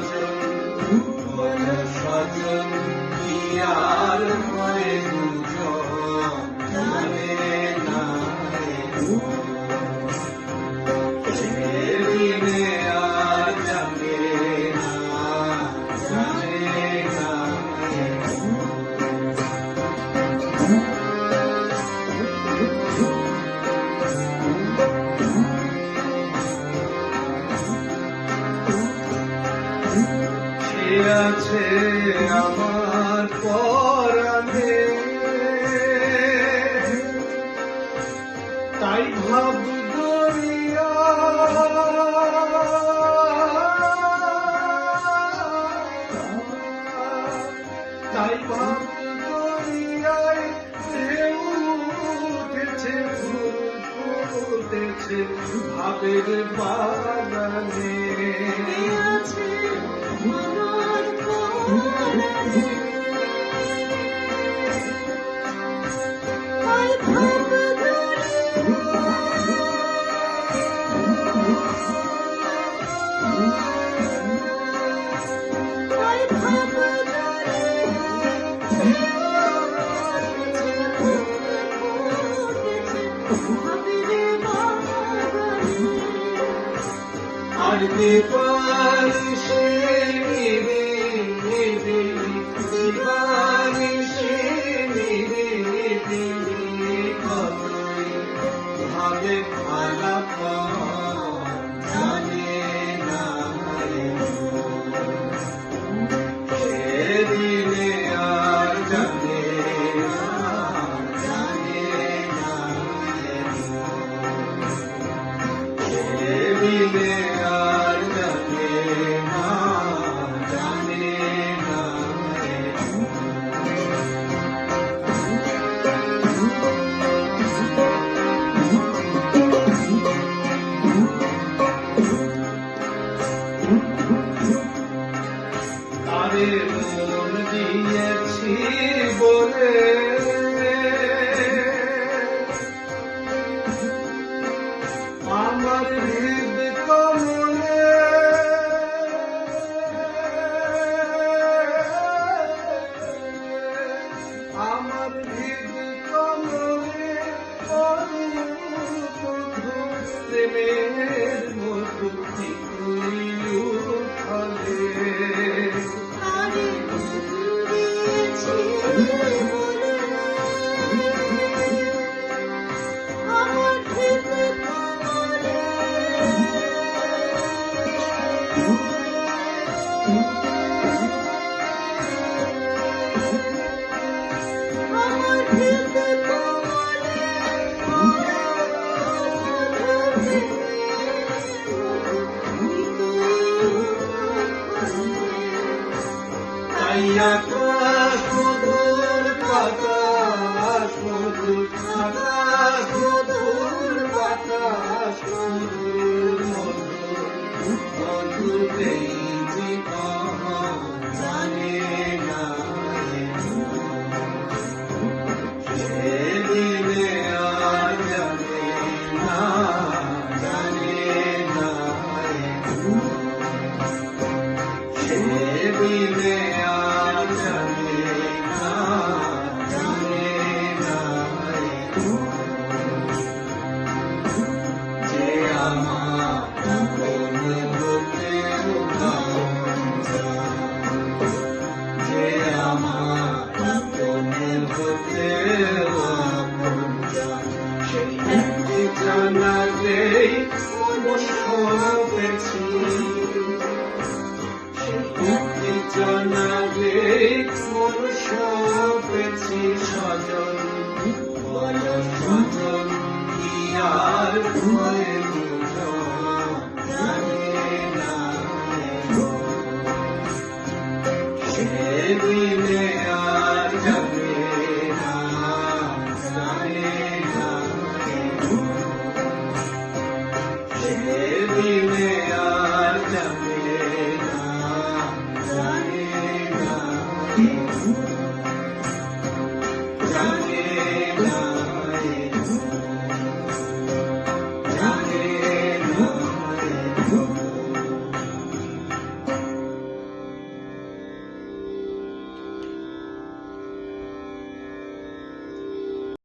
স্বজন স্বজন কি আর হয় দুজন জানে না সেদিনে আর জানে না জানে না আছে আমার পরাণে তাই ভাব দরিয়া তাই ভাব দরিয়ায় ঢেউ উঠেছে ফুল ফুটেছে ভাবের বাগানে আছে আমার পরাণে তাই ভাব আর দিবানিশে দিবানিশে কতই ভাবে আলাপ জানে না সেদিনে আর জানে না জানে না সেদিনে আর জানে না জানে না তারে মন দিয়েছি বলে আমার হৃদ কমলে আমার হৃদ কমলে প্রেমের মধু তুই উঠালে আকাশ মধুর বাতাস মধুর আকাশ মধুর বাতাস মধুর মধুর মধুরেই জীবন জানে না সেদিনে আর জানে না জানে না সেদিনে